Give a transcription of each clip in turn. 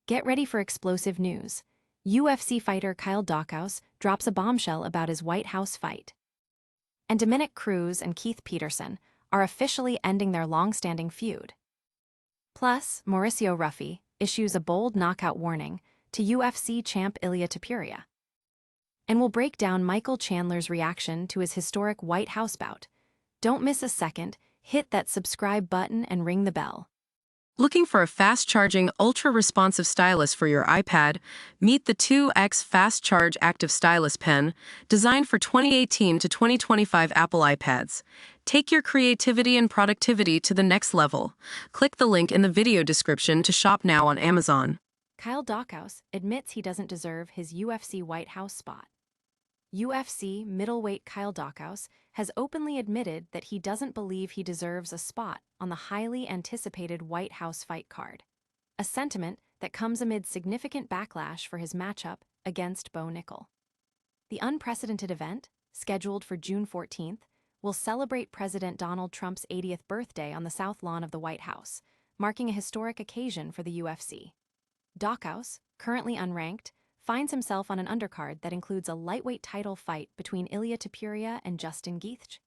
Get ready for explosive news. UFC fighter Kyle Daukaus drops a bombshell about his White House fight. And Dominick Cruz and Keith Peterson are officially ending their long-standing feud. Plus, Mauricio Ruffy issues a bold knockout warning to UFC champ Ilia Topuria. And we'll break down Michael Chandler's reaction to his historic White House bout. Don't miss a second, hit that subscribe button and ring the bell. Looking for a fast-charging, ultra-responsive stylus for your iPad? Meet the 2X Fast Charge Active Stylus Pen, designed for 2018 to 2025 Apple iPads. Take your creativity and productivity to the next level. Click the link in the video description to shop now on Amazon. Kyle Daukaus admits he doesn't deserve his UFC White House spot. UFC middleweight Kyle Daukaus has openly admitted that he doesn't believe he deserves a spot on the highly anticipated White House fight card, a sentiment that comes amid significant backlash for his matchup against Bo Nickal. The unprecedented event, scheduled for June 14th, will celebrate President Donald Trump's 80th birthday on the South Lawn of the White House, marking a historic occasion for the UFC. Daukaus, currently unranked, finds himself on an undercard that includes a lightweight title fight between Ilia Topuria and Justin Gaethje.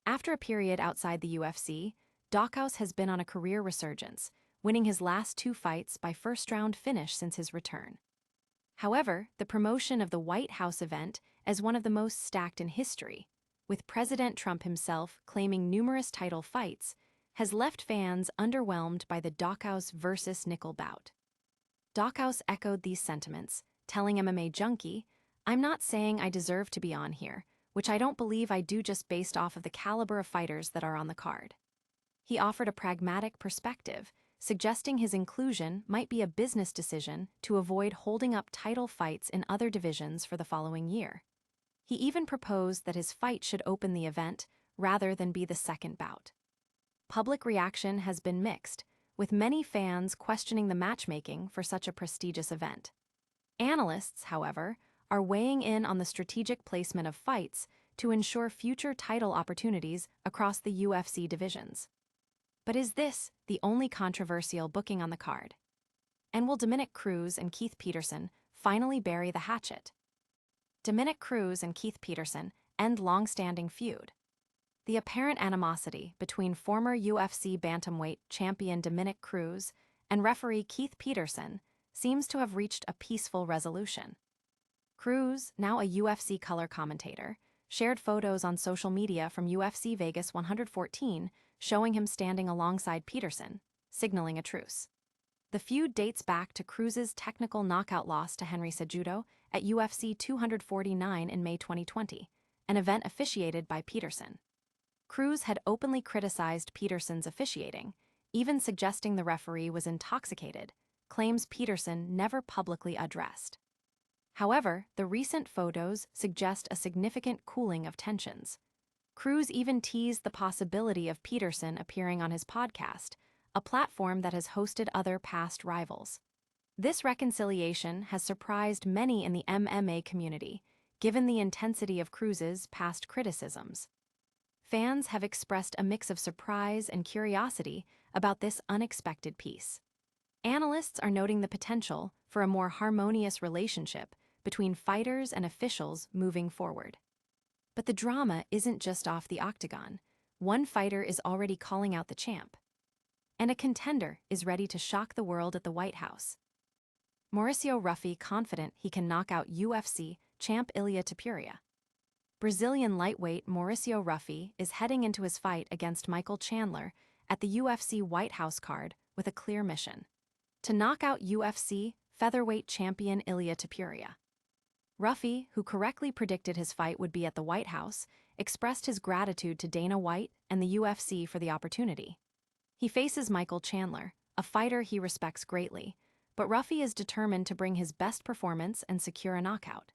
After a period outside the UFC, Daukaus has been on a career resurgence, winning his last two fights by first-round finish since his return. However, the promotion of the White House event as one of the most stacked in history, with President Trump himself claiming numerous title fights, has left fans underwhelmed by the Daukaus versus Nickal bout. Daukaus echoed these sentiments, telling MMA Junkie, "I'm not saying I deserve to be on here, which I don't believe I do just based off of the caliber of fighters that are on the card." He offered a pragmatic perspective, suggesting his inclusion might be a business decision to avoid holding up title fights in other divisions for the following year. He even proposed that his fight should open the event rather than be the second bout. Public reaction has been mixed, with many fans questioning the matchmaking for such a prestigious event. Analysts, however, are weighing in on the strategic placement of fights to ensure future title opportunities across the UFC divisions. But is this the only controversial booking on the card? And will Dominick Cruz and Keith Peterson finally bury the hatchet? Dominick Cruz and Keith Peterson end long-standing feud. The apparent animosity between former UFC bantamweight champion Dominick Cruz and referee Keith Peterson seems to have reached a peaceful resolution. Cruz, now a UFC color commentator, shared photos on social media from UFC Vegas 114 showing him standing alongside Peterson, signaling a truce. The feud dates back to Cruz's technical knockout loss to Henry Cejudo at UFC 249 in May 2020, an event officiated by Peterson. Cruz had openly criticized Peterson's officiating, even suggesting the referee was intoxicated, claims Peterson never publicly addressed. However, the recent photos suggest a significant cooling of tensions. Cruz even teased the possibility of Peterson appearing on his podcast, a platform that has hosted other past rivals. This reconciliation has surprised many in the MMA community, given the intensity of Cruz's past criticisms. Fans have expressed a mix of surprise and curiosity about this unexpected piece. Analysts are noting the potential for a more harmonious relationship between fighters and officials moving forward. But the drama isn't just off the octagon. One fighter is already calling out the champ. And a contender is ready to shock the world at the White House. Mauricio Ruffy confident he can knock out UFC champ Ilia Topuria. Brazilian lightweight Mauricio Ruffy is heading into his fight against Michael Chandler at the UFC White House card with a clear mission: to knock out UFC featherweight champion Ilia Topuria. Ruffy, who correctly predicted his fight would be at the White House, expressed his gratitude to Dana White and the UFC for the opportunity. He faces Michael Chandler, a fighter he respects greatly, but Ruffy is determined to bring his best performance and secure a knockout.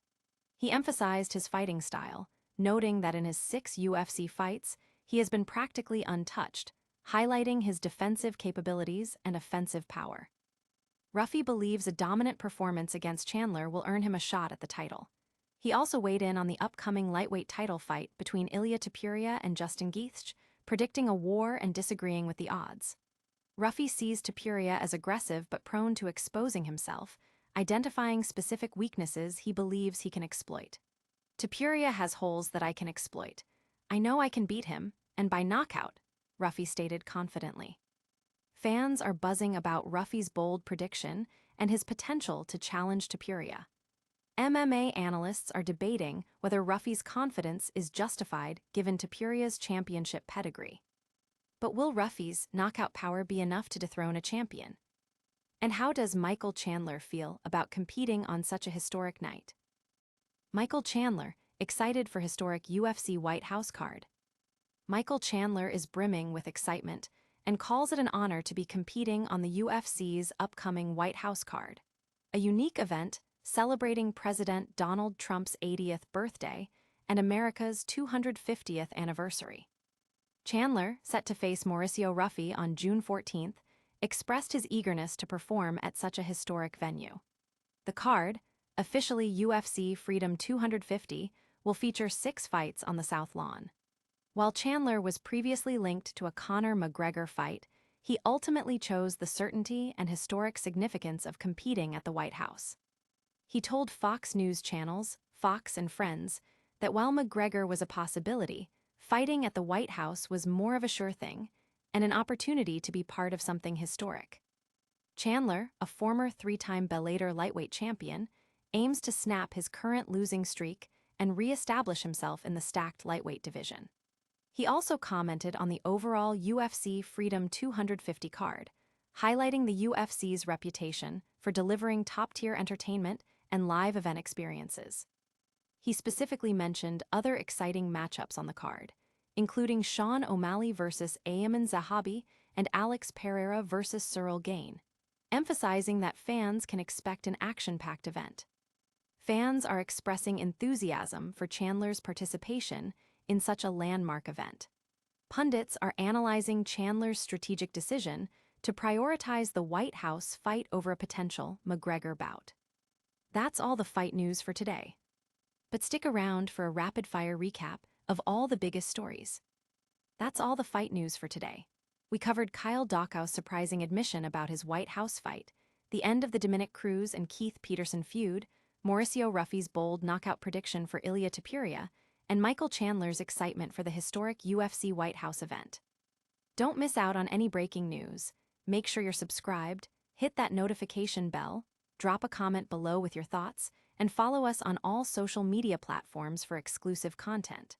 He emphasized his fighting style, noting that in his 6 UFC fights, he has been practically untouched, highlighting his defensive capabilities and offensive power. Ruffy believes a dominant performance against Chandler will earn him a shot at the title. He also weighed in on the upcoming lightweight title fight between Ilia Topuria and Justin Gaethje, predicting a war and disagreeing with the odds. Ruffy sees Topuria as aggressive but prone to exposing himself, identifying specific weaknesses he believes he can exploit. Topuria has holes that I can exploit. I know I can beat him, and by knockout, Ruffy stated confidently. Fans are buzzing about Ruffy's bold prediction and his potential to challenge Topuria. MMA analysts are debating whether Ruffy's confidence is justified given Topuria's championship pedigree. But will Ruffy's knockout power be enough to dethrone a champion? And how does Michael Chandler feel about competing on such a historic night? Michael Chandler, excited for historic UFC White House card. Michael Chandler is brimming with excitement and calls it an honor to be competing on the UFC's upcoming White House card, a unique event celebrating President Donald Trump's 80th birthday and America's 250th anniversary. Chandler, set to face Mauricio Ruffy on June 14th, expressed his eagerness to perform at such a historic venue. The card, officially UFC Freedom 250, will feature 6 fights on the South Lawn. While Chandler was previously linked to a Conor McGregor fight, he ultimately chose the certainty and historic significance of competing at the White House. He told Fox News channels, Fox and Friends, that while McGregor was a possibility, fighting at the White House was more of a sure thing and an opportunity to be part of something historic. Chandler, a former 3-time Bellator lightweight champion, aims to snap his current losing streak and re-establish himself in the stacked lightweight division. He also commented on the overall UFC Freedom 250 card, highlighting the UFC's reputation for delivering top-tier entertainment and live event experiences. He specifically mentioned other exciting matchups on the card, including Sean O'Malley versus Ayman Zahabi and Alex Pereira versus Cyril Gane, emphasizing that fans can expect an action-packed event. Fans are expressing enthusiasm for Chandler's participation in such a landmark event. Pundits are analyzing Chandler's strategic decision to prioritize the White House fight over a potential McGregor bout. That's all the fight news for today. But stick around for a rapid-fire recap of all the biggest stories. That's all the fight news for today. We covered Kyle Daukaus' surprising admission about his White House fight, the end of the Dominick Cruz and Keith Peterson feud, Mauricio Ruffy's bold knockout prediction for Ilia Topuria, and Michael Chandler's excitement for the historic UFC White House event. Don't miss out on any breaking news. Make sure you're subscribed, hit that notification bell, drop a comment below with your thoughts, and follow us on all social media platforms for exclusive content.